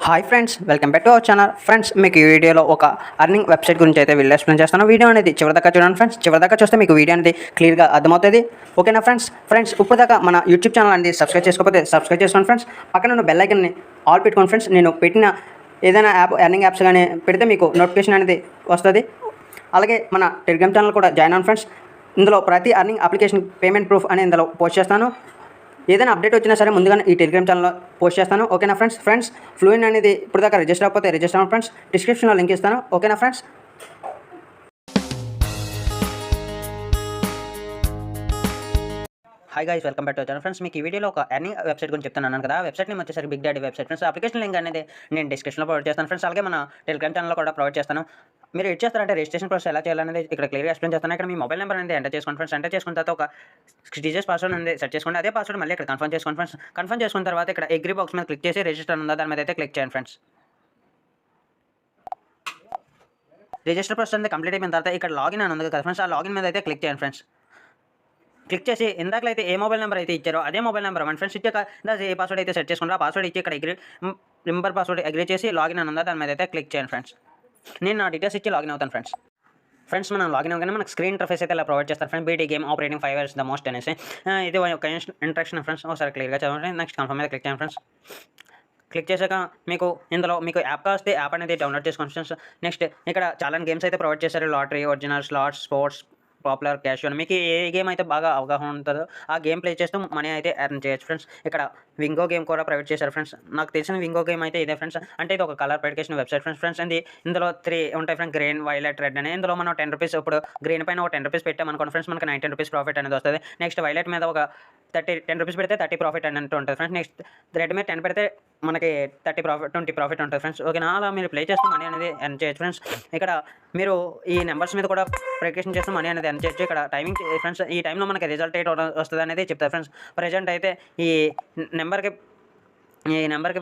Hi friends, welcome back to our channel. Friends, మీకు ఈ వీడియోలో ఒక అర్నింగ్ వెబ్సైట్ గురించి అయితే వీడియో ఎక్స్ప్లెయిన్ చేస్తాను. వీడియో అనేది చివరిదాకా చూడండి ఫ్రెండ్స్. చివరిదాకా చూస్తే మీకు వీడియో అనేది క్లియర్గా అర్థమవుతుంది. ఓకేనా ఫ్రెండ్స్ ఇప్పుడు దాకా మన యూట్యూబ్ ఛానల్ అనేది సబ్స్క్రైబ్ చేసుకోకపోతే సబ్స్క్రైబ్ చేసుకోండి ఫ్రెండ్స్. పక్కన ఉన్న బెల్ ఐకాన్ని ఆల్ పెట్టుకోండి ఫ్రెండ్స్. నేను పెట్టిన ఏదైనా యాప్ ఎర్నింగ్ యాప్స్ కానీ పెడితే మీకు నోటిఫికేషన్ అనేది వస్తుంది. అలాగే మన టెలిగ్రామ్ ఛానల్ కూడా జాయిన్ అవ్వండి ఫ్రెండ్స్. ఇందులో ప్రతి అర్నింగ్ అప్లికేషన్ పేమెంట్ ప్రూఫ్ అని ఇందులో పోస్ట్ చేస్తాను. ఏదైనా అప్డేట్ వచ్చినా సరే ముందుగానే ఈ టెలిగ్రామ్ ఛానల్లో పోస్ట్ చేస్తాను. ఓకేనా ఫ్రెండ్స్ ఫ్లూయెంట్ అనేది ఇప్పుడు దాకా రిజిస్టర్ అవ్వకపోతే రిజిస్టర్ అవ్వండి ఫ్రెండ్స్. డిస్క్రిప్షన్లో లింక్ ఇస్తాను. ఓకేనా friends. Hi guys, welcome back to channel. Friends, మీకు ఈ వీడియోలో ఒక ఎర్నింగ్ వెబ్సైట్ గురించి చెప్తున్నాను కదా. వెబ్సైట్ నేమ్ వచ్చేసరికి big daddy website friends. Application link అనేది నేను డిస్క్రిప్షన్లో ప్రొవైడ్ చేస్తాను ఫ్రెండ్స్. అలాగే మన టెలిగ్రామ్ ఛానల్లో కూడా ప్రొవైడ్ చేస్తాను. మీరు ఎడ్ చేస్తారంటే రిజిస్ట్రేషన్ ప్రాసెస్ ఎలా చేయాలనేది ఇక్కడ క్లియర్గా ఎక్స్ప్లెయిన్ చేస్తాను. ఇక్కడ మీ మొబైల్ నెంబర్ అనేది ఎంటర్ చేసుకోండి ఫ్రెండ్స్. ఎంటర్ చేసుకున్న తర్వాత ఒక 6 డిజిట్స్ పాస్వర్డ్ అనేది సెట్ చేసుకోండి. అదే పాస్వర్డ్ మళ్ళీ ఇక్కడ కన్ఫర్మ్ చేసుకోండి ఫ్రెండ్స్. కన్ఫర్మ్ చేసుకున్న తర్వాత ఇక్కడ అగ్రీ బాక్స్ మీద క్లిక్ చేసి రిజిస్టర్ ఉందా దాని మీద అయితే క్లిక్ చేయండి ఫ్రెండ్స్. రిజిస్టర్ ప్రాసెస్ అనేది కంప్లీట్ అయిపోయిన తర్వాత ఇక్కడ లాగిన్ అని ఉంది కదా ఫ్రెండ్స్. ఆ లాగిన్ మీద అయితే క్లిక్ చేయండి ఫ్రెండ్స్. క్లిక్ చేసి ఇందాకలైతే ఏ మొబైల్ నెంబర్ అయితే ఇచ్చారో అదే మొబైల్ నెంబర్ మన ఫ్రెండ్స్ ఇచ్చాక ఏ పాస్వర్డ్ అయితే సెట్ చేసుకుంటారో ఆ పాస్వర్డ్ ఇచ్చి ఇక్కడ నెంబర్ పాస్వర్డ్ అగ్రీ చేసి లాగిన్ అని ఉందా దాని మీద అయితే క్లిక్ చేయండి ఫ్రెండ్స్. నేను నా డీటెయిల్స్ ఇచ్చి లాగిన్ అవుతాను ఫ్రెండ్స్. మనం లాగిన్ అవ్వగానే మనకు స్క్రీన్ ఇంటర్ఫేస్ అయితే ఇలా ప్రొవైడ్ చేస్తారు friends. BT game operating 5 years the most అనేసి ఇది ఒక ఇంట్రక్షన్ ఫ్రెండ్స్. ఒకసారి క్లియర్గా చదవండి. నెక్స్ట్ కన్ఫర్మ్ మీద క్లిక్ చేయండి ఫ్రెండ్స్. క్లిక్ చేశాక ఇందులో మీకు యాప్ కాస్తే యాప్ అనేది డౌన్లోడ్ చేసుకోండి ఫ్రెండ్స్. నెక్స్ట్ ఇక్కడ చాలా గేమ్స్ అయితే ప్రొవైడ్ చేశారు. Lottery, original, slots, sports, popular, casual. మీకు ఏ గేమ్ అయితే బాగా అవగాహన ఉంటుందో ఆ గేమ్ ప్లే చేస్తూ మనీ అయితే ఎర్న్ చేయొచ్చు ఫ్రెండ్స్. ఇక్కడ వింగో గేమ్ కూడా ప్రొవైడ్ చేశారు ఫ్రెండ్స్. నాకు తెలిసిన వింగో గేమ్ అయితే ఇదే ఫ్రెండ్స్. అంటే ఇది ఒక కలర్ ప్రెడికేషన్ వెబ్సైట్ ఫ్రెండ్స్. అండ్ ఇందులో 3 ఉంటాయి ఫ్రెండ్స్, గ్రీన్, వైలెట్, రెడ్ అని. ఇందులో మనం 10 రూపీస్ ఇప్పుడు గ్రీన్ పైన ఒక 10 రూపీస్ పెట్టామనుకోండి ఫ్రెండ్స్, మనకి 19 రూపీస్ ప్రాఫిట్ అనేది వస్తుంది. నెక్స్ట్ వైలెట్ మీద ఒక 10 రూపీస్ పెడితే 30 ప్రాఫిట్ అన్నట్టు ఉంటుంది ఫ్రెండ్స్. నెక్స్ట్ రెడ్ మీద 10 పెడితే మనకి 20 ప్రాఫిట్ ఉంటుంది ఫ్రెండ్స్. ఓకేనా, అలా మీరు ప్లే చేస్తూ మనీ అనేది ఎర్న్ చేయొచ్చు ఫ్రెండ్స్. ఇక్కడ మీరు ఈ నెంబర్స్ మీద కూడా ప్రిపరేషన్ చేస్తూ మనీ అనేది ఎర్న్ చేయొచ్చు. ఇక్కడ టైమింగ్ ఫ్రెండ్స్, ఈ టైంలో మనకి రిజల్ట్ అయితే వస్తుంది అనేది చెప్తారు ఫ్రెండ్స్. ప్రజెంట్ అయితే ఈ నెంబర్కి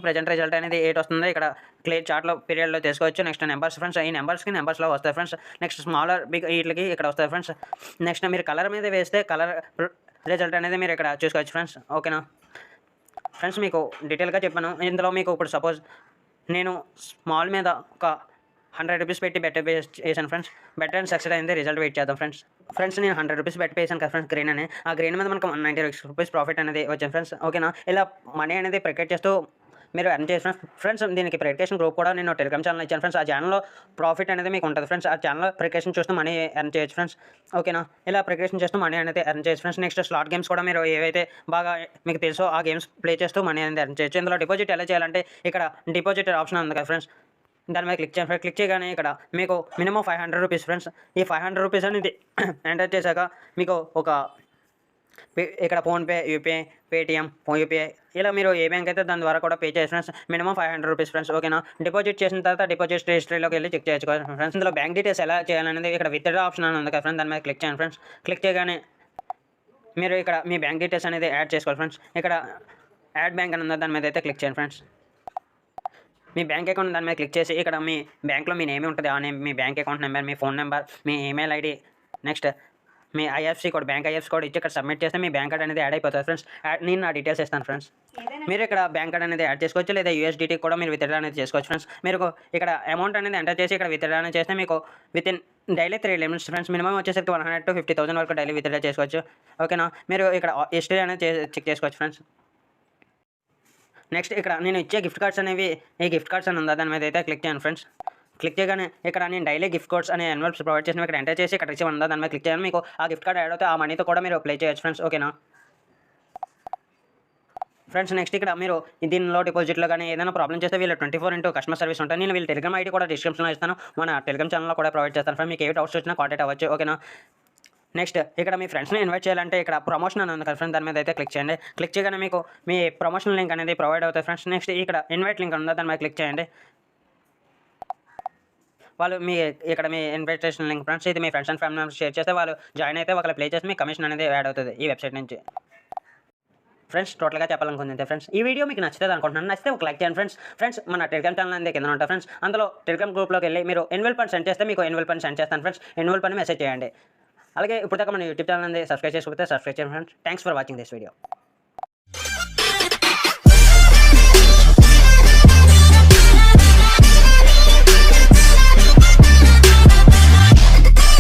ప్రజెంట్ రిజల్ట్ అనేది 8 వస్తుంది. ఇక్కడ క్లియర్ చార్ట్లో పీరియడ్లో తీసుకోవచ్చు. నెక్స్ట్ నెంబర్స్ ఫ్రెండ్స్, ఈ నెంబర్స్లో వస్తాయి ఫ్రెండ్స్. నెక్స్ట్ స్మాలర్, బిగ్ వీటికి ఇక్కడ వస్తాయి ఫ్రెండ్స్. నెక్స్ట్ మీరు కలర్ మీద వేస్తే కలర్ రిజల్ట్ అనేది మీరు ఇక్కడ చూసుకోవచ్చు ఫ్రెండ్స్. ఓకేనా ఫ్రెండ్స్, మీకు డీటెయిల్గా చెప్పాను. ఇందులో మీకు ఇప్పుడు సపోజ్ నేను స్మాల్ మీద ఒక 100 రూపీస్ పెట్టి బెట్ వేసాను ఫ్రెండ్స్. బెట్ అండ్ సక్సెస్ అయింది. రిజల్ట్ వెయిట్ చేద్దాం ఫ్రెండ్స్ నేను 100 రూపీస్ బెట్ వేసాను కదా ఫ్రెండ్స్, గ్రీన్ అని. ఆ గ్రీన్ మీద మనకు 96 రూపీస్ ప్రాఫిట్ అనేది వచ్చింది ఫ్రెండ్స్. ఓకేనా, ఇలా మనీ అనేది ప్రికేట్ చేస్తూ మీరు ఎర్న్ చేసిన ఫ్రెండ్స్. దీనికి ప్రికేషన్ గ్రూప్ కూడా నేను టెలిగ్రామ్ ఛానల్ ఇచ్చాను ఫ్రెండ్స్. ఆ ఛానల్లో ప్రాఫిట్ అనేది మీకు ఉంటుంది ఫ్రెండ్స్. ఆ ఛానల్లో ప్రికేషన్ చూస్తూ మనీ ఎర్న్ చేయొచ్చు ఫ్రెండ్స్. ఓకేనా, ఇలా ప్రికేషన్ చేస్తూ మనీ అనేది ఎర్న్ చేయొచ్చు ఫ్రెండ్స్. నెక్స్ట్ స్లాట్ గేమ్స్ కూడా మీరు ఏవైతే బాగా మీకు తెలుసో ఆ గేమ్స్ ప్లే చేస్తూ మనీ అనేది ఎర్న్ చేయొచ్చు. ఇందులో డిపాజిట్ ఎలా చేయాలంటే ఇక్కడ డిపాజిట్ ఆప్షన్ ఉంది కదా ఫ్రెండ్స్, దాని మీద క్లిక్ చేయండి. క్లిక్ చేయగానే ఇక్కడ మీకు మినిమం 500 రూపీస్ ఫ్రెండ్స్. ఈ 500 రూపీస్ అనేది ఎంటర్ చేశాక మీకు ఒక ఇక్కడ ఫోన్పే, యూపీఐ, పేటిఎం, యూపీఐ, ఇలా మీరు ఏ బ్యాంక్ అయితే దాని ద్వారా కూడా పే చేయొచ్చు ఫ్రెండ్స్. Minimum 500 rupees friends. ఓకేనా, డిపాజిట్ చేసిన తర్వాత డిపాజిట్ హిస్టరీలోకి వెళ్ళి చెక్ చేయొచ్చు ఫ్రెండ్స్. ఇందులో బ్యాంక్ డీటెయిల్స్ ఎలా చేయాలనేది ఇక్కడ విత్డ్రా ఆప్షన్ అని ఉంది కదా ఫ్రెండ్స్, దాని మీద క్లిక్ చేయండి ఫ్రెండ్స్. క్లిక్ చేయగానే మీరు ఇక్కడ మీ బ్యాంక్ డీటెయిల్స్ అనేది యాడ్ చేసుకోవాలి ఫ్రెండ్స్. ఇక్కడ యాడ్ బ్యాంక్ అని ఉంది, దాని మీద అయితే క్లిక్ చేయండి ఫ్రెండ్స్. మీ బ్యాంక్ అకౌంట్ దాని మీద క్లిక్ చేసి ఇక్కడ మీ బ్యాంక్లో మీ నేమ్ ఉంటుంది. ఆ నేమ్, మీ బ్యాంక్ అకౌంట్ నెంబర్, మీ ఫోన్ నెంబర్, మీ ఈమెయిల్ ఐడి, నెక్స్ట్ మీ IFC code, bank IFC code ఇచ్చి ఇక్కడ సబ్మిట్ చేస్తే మీ బ్యాంక్ కార్డ్ అనేది యాడ్ అయిపోతుంది ఫ్రెండ్స్. నేను నా డీటెయిల్స్ ఇస్తాను ఫ్రెండ్స్. మీరు ఇక్కడ బ్యాంక్ కార్డ్ అనేది యాడ్ చేసుకోవచ్చు, లేదా యూఎస్డిటీ కూడా మీరు విత్డ్రా అనేది చేసుకోవచ్చు ఫ్రెండ్స్. మీరు ఇక్కడ అమౌంట్ అనేది ఎంటర్ చేసి ఇక్కడ విత్డ్రా అనేది చేస్తే మీకు డైలీ 3 లిమిట్స్ ఫ్రెండ్స్. మినిమం వచ్చేసరికి 100 to 50,000 వరకు డైలీ విత్డ్రా చేసుకోవచ్చు. ఓకేనా, మీరు ఇక్కడ హిస్టరీ అనేది చెక్ చేసుకోవచ్చు ఫ్రెండ్స్. నెక్స్ట్ ఇక్కడ నేను ఇచ్చే గిఫ్ట్ కార్డ్స్ అనేవి ఈ గిఫ్ట్ కార్డ్స్ అని ఉందా దాని మీద అయితే క్లిక్ చేయండి ఫ్రెండ్స్. క్లిక్ చేయగానే ఇక్కడ నేను డైలీ గిఫ్ట్ కార్డ్స్ అనే ఎన్వెల్ప్స్ ప్రొవైడ్ చేసిన ఇక్కడ ఎంటర్ చేసి ఇక్కడ రిసీవ్ ఉందా దాని మీద క్లిక్ చేయండి. మీకు ఆ గిఫ్ట్ కార్డ్ యాడ్ అవుతే ఆ మనీతో కూడా మీరు ప్లే చేయొచ్చు ఫ్రెండ్స్. ఓకేనా ఫ్రెండ్స్, నెక్స్ట్ ఇక్కడ మీరు దీనిలో డిపాజిట్లో కానీ ఏదైనా ప్రాబ్లం చేస్తే వీళ్ళు 24x కస్టమర్ సర్వీస్ ఉంటాయి. నేను వీళ్ళ టెలిగ్రామ్ ఐడి కూడా డిస్క్రిప్షన్లో ఇస్తాను. మన టెలిగ్రామ్ ఛానల్లో కూడా ప్రొవైడ్ చేస్తాను ఫ్రెండ్స్. మీకు ఏ డౌట్స్ వచ్చినా కాంటాక్ట్ అవ్వచ్చు. ఓకేనా, నెక్స్ట్ ఇక్కడ మీ ఫ్రెండ్స్ని ఇన్వైట్ చేయాలంటే ఇక్కడ ప్రమోషన్ అని ఉంది కదా ఫ్రెండ్స్, దాని మీద అయితే క్లిక్ చేయండి. క్లిక్ చేయగానే మీకు మీ ప్రమోషన్ లింక్ అనేది ప్రొవైడ్ అవుతుంది ఫ్రెండ్స్. నెక్స్ట్ ఇక్కడ ఇన్వైట్ లింక్ ఉందా దాని మీద క్లిక్ చేయండి. వాళ్ళు ఇక్కడ మీ ఇన్విటేషన్ లింక్ ఫ్రెండ్స్, ఇది మీ friends and family members share చేస్తే వాళ్ళు జాయిన్ అయితే ఒకళ్ళు ప్లే చేసి మీ కమిషన్ అనేది యాడ్ అవుతుంది ఈ వెబ్సైట్ నుంచి ఫ్రెండ్స్. టోటల్గా చెప్పాలనుకుంది ఫ్రెండ్స్. ఈ వీడియో మీకు నచ్చుతుంది అనుకుంటున్నాను. నచ్చితే ఒక లైక్ చేయండి ఫ్రెండ్స్. మన టెలిగ్రామ్ ఛానల్ అనేది కింద ఉంటాయి ఫ్రెండ్స్. అందులో టెలిగ్రామ్ గ్రూప్లోకి వెళ్ళి మీరు ఎన్యువల్ ఫండ్ సెండ్ చేస్తే మీకు ఎన్యువల్ ఫండ్ సెండ్ చేస్తాను ఫ్రెండ్స్. ఎన్యువల్ ఫండ్ మెసేజ్ చేయండి. అలాగే ఇప్పుడు దాకా మన యూట్యూబ్ ఛానల్ అనేది సబ్స్క్రైబ్ చేసుకోకపోతే సబ్స్క్రైబ్ చేయండి friends. Thanks for watching this video.